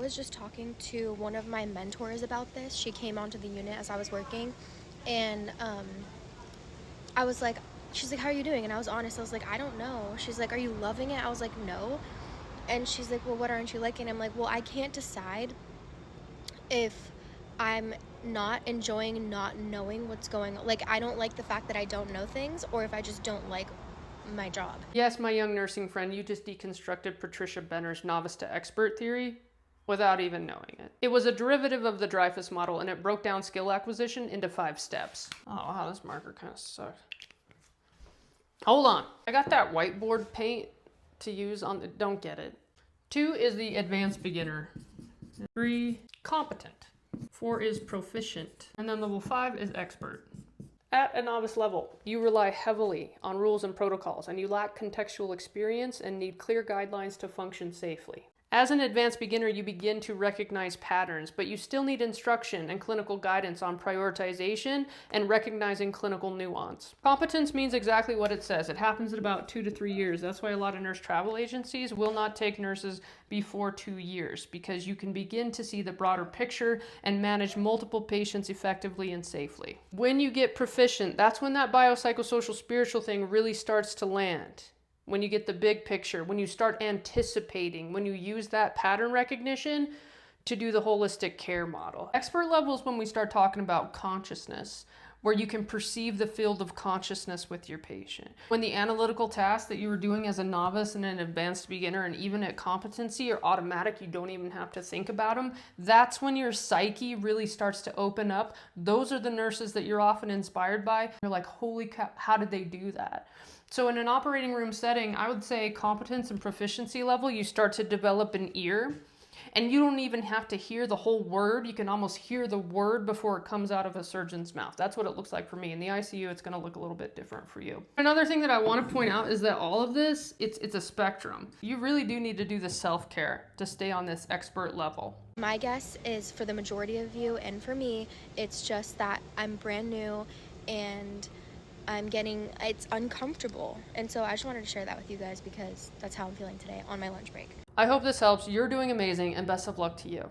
was just talking to one of my mentors about this. She came onto the unit as I was working, and I was like, she's like, how are you doing? And I was honest. I was like, I don't know. She's like, are you loving it? I was like, no. And she's like, well, what aren't you liking? I'm like, well, I can't decide if I'm not enjoying not knowing what's going on. Like, I don't like the fact that I don't know things, or if I just don't like my job. Yes, my young nursing friend, you just deconstructed Patricia Benner's novice to expert theory without even knowing it. It was a derivative of the Dreyfus model, and it broke down skill acquisition into 5 steps. Oh wow, this marker kind of sucks. Hold on. I got that whiteboard paint to use on the, don't get it. 2 is the advanced beginner. 3, competent. 4 is proficient. And then level 5 is expert. At a novice level, you rely heavily on rules and protocols, and you lack contextual experience and need clear guidelines to function safely. As an advanced beginner, you begin to recognize patterns, but you still need instruction and clinical guidance on prioritization and recognizing clinical nuance. Competence means exactly what it says. It happens in about 2 to 3 years. That's why a lot of nurse travel agencies will not take nurses before 2 years, because you can begin to see the broader picture and manage multiple patients effectively and safely. When you get proficient, that's when that biopsychosocial spiritual thing really starts to land. When you get the big picture, when you start anticipating, when you use that pattern recognition to do the holistic care model. Expert level is when we start talking about consciousness, where you can perceive the field of consciousness with your patient. When the analytical tasks that you were doing as a novice and an advanced beginner and even at competency are automatic, you don't even have to think about them, that's when your psyche really starts to open up. Those are the nurses that you're often inspired by. You're like, holy cow, how did they do that? So in an operating room setting, I would say competence and proficiency level, you start to develop an ear, and you don't even have to hear the whole word. You can almost hear the word before it comes out of a surgeon's mouth. That's what it looks like for me. In the ICU, it's gonna look a little bit different for you. Another thing that I wanna point out is that all of this, it's a spectrum. You really do need to do the self-care to stay on this expert level. My guess is for the majority of you, and for me, it's just that I'm brand new and it's uncomfortable. And so I just wanted to share that with you guys because that's how I'm feeling today on my lunch break. I hope this helps. You're doing amazing, and best of luck to you.